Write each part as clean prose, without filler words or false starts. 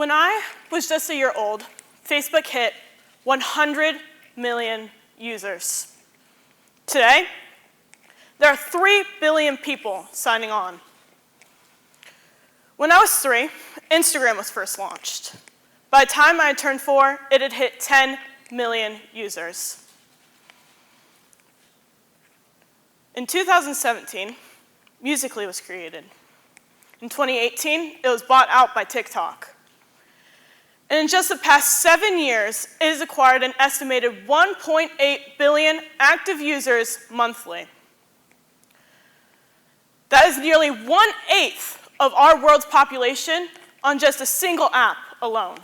When I was just a year old, Facebook hit 100 million users. Today, there are 3 billion people signing on. When I was 3, Instagram was first launched. By the time I turned 4, it had hit 10 million users. In 2017, Musical.ly was created. In 2018, it was bought out by TikTok. And in just the past 7 years, it has acquired an estimated 1.8 billion active users monthly. That is nearly 1/8 of our world's population on just a single app alone.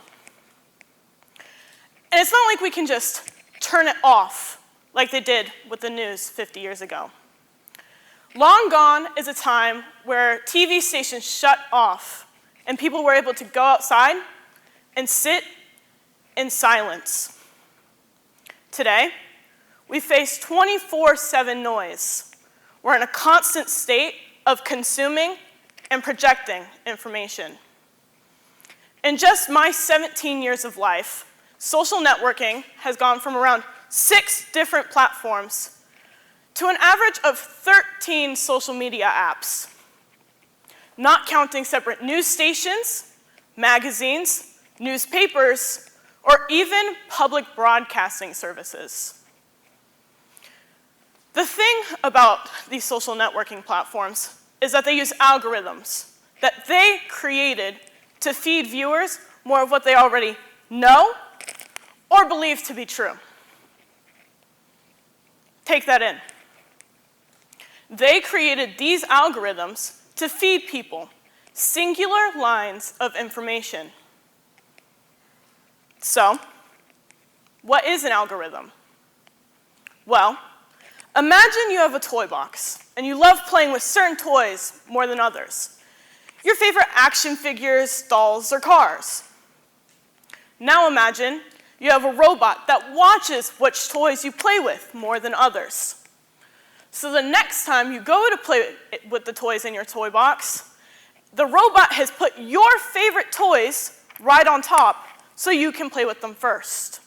And it's not like we can just turn it off like they did with the news 50 years ago. Long gone is a time where TV stations shut off and people were able to go outside and sit in silence. Today, we face 24/7 noise. We're in a constant state of consuming and projecting information. In just my 17 years of life, social networking has gone from around 6 different platforms to an average of 13 social media apps, not counting separate news stations, magazines, newspapers, or even public broadcasting services. The thing about these social networking platforms is that they use algorithms that they created to feed viewers more of what they already know or believe to be true. Take that in. They created these algorithms to feed people singular lines of information. So, what is an algorithm? Well, imagine you have a toy box, and you love playing with certain toys more than others. Your favorite action figures, dolls, or cars. Now imagine you have a robot that watches which toys you play with more than others. So the next time you go to play with the toys in your toy box, the robot has put your favorite toys right on top so you can play with them first.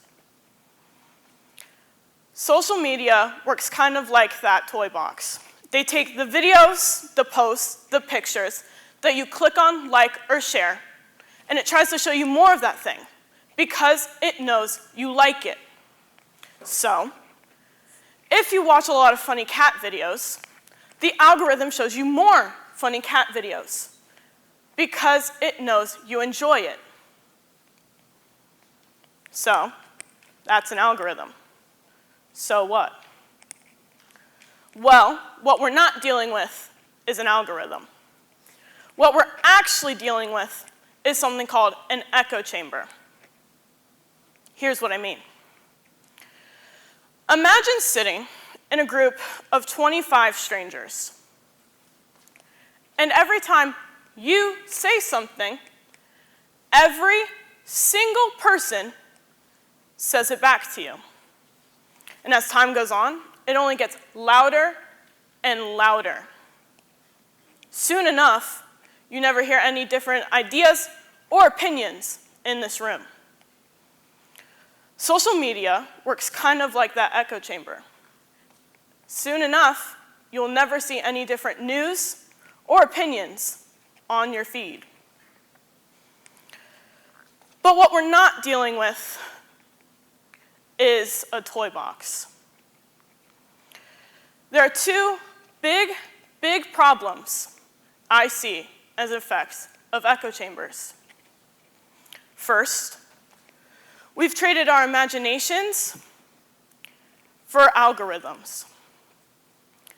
Social media works kind of like that toy box. They take the videos, the posts, the pictures that you click on, like, or share, and it tries to show you more of that thing because it knows you like it. So, if you watch a lot of funny cat videos, the algorithm shows you more funny cat videos because it knows you enjoy it. So, that's an algorithm. So what? Well, what we're not dealing with is an algorithm. What we're actually dealing with is something called an echo chamber. Here's what I mean. Imagine sitting in a group of 25 strangers. And every time you say something, every single person says it back to you. And as time goes on, it only gets louder and louder. Soon enough, you never hear any different ideas or opinions in this room. Social media works kind of like that echo chamber. Soon enough, you'll never see any different news or opinions on your feed. But what we're not dealing with is a toy box. There are 2 big problems I see as effects of echo chambers. First, we've traded our imaginations for algorithms.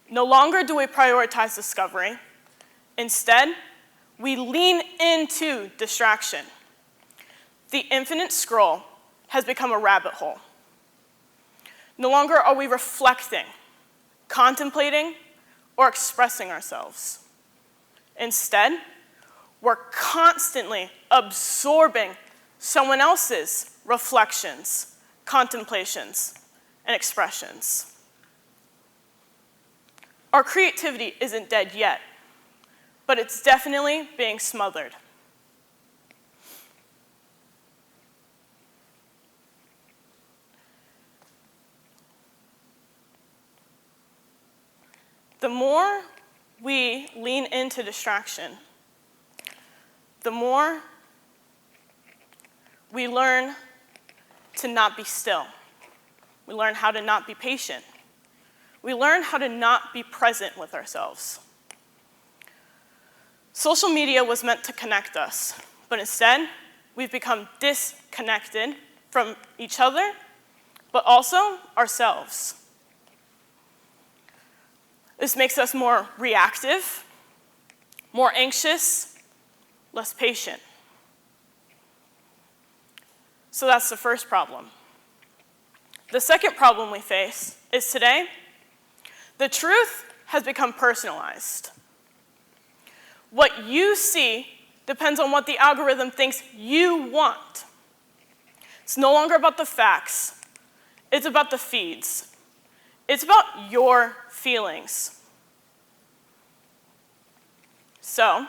No longer do we prioritize discovery. Instead, we lean into distraction. The infinite scroll has become a rabbit hole. No longer are we reflecting, contemplating, or expressing ourselves. Instead, we're constantly absorbing someone else's reflections, contemplations, and expressions. Our creativity isn't dead yet, but it's definitely being smothered. the more we lean into distraction, the more we learn to not be still. We learn how to not be patient. We learn how to not be present with ourselves. Social media was meant to connect us, but instead, we've become disconnected from each other, but also ourselves. This makes us more reactive, more anxious, less patient. So that's the first problem. The second problem we face is today, the truth has become personalized. What you see depends on what the algorithm thinks you want. It's no longer about the facts. It's about the feeds. It's about your feelings. So,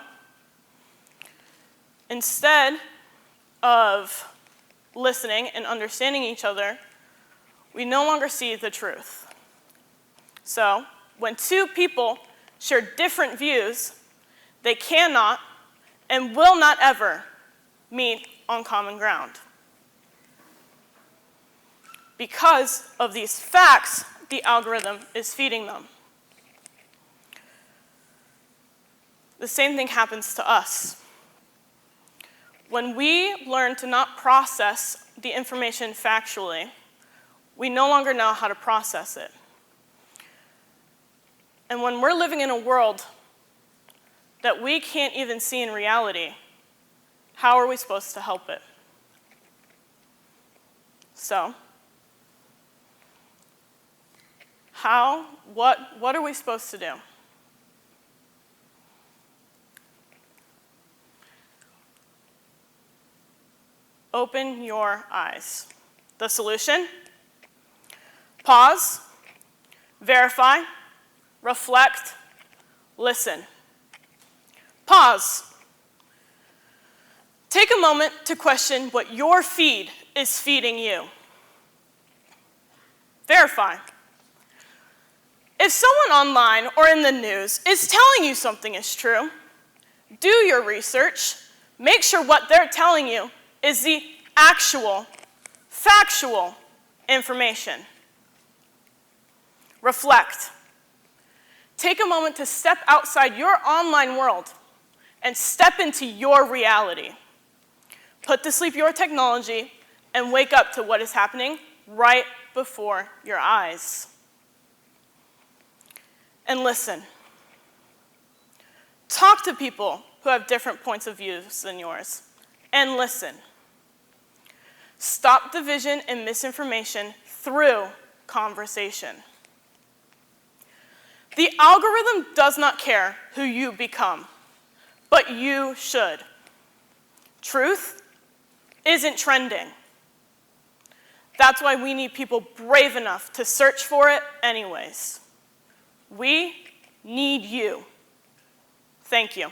instead of listening and understanding each other, we no longer see the truth. So, when two people share different views, they cannot and will not ever meet on common ground. Because of these facts, the algorithm is feeding them. The same thing happens to us. When we learn to not process the information factually, we no longer know how to process it. And when we're living in a world that we can't even see in reality, how are we supposed to help it? So, what are we supposed to do? Open your eyes. The solution? Pause, verify, reflect, listen. Pause. Take a moment to question what your feed is feeding you. Verify. If someone online or in the news is telling you something is true, do your research. Make sure what they're telling you is the actual, factual information. Reflect. Take a moment to step outside your online world and step into your reality. Put to sleep your technology and wake up to what is happening right before your eyes. And listen. Talk to people who have different points of views than yours, and listen. Stop division and misinformation through conversation. The algorithm does not care who you become, but you should. Truth isn't trending. That's why we need people brave enough to search for it anyways. We need you. Thank you.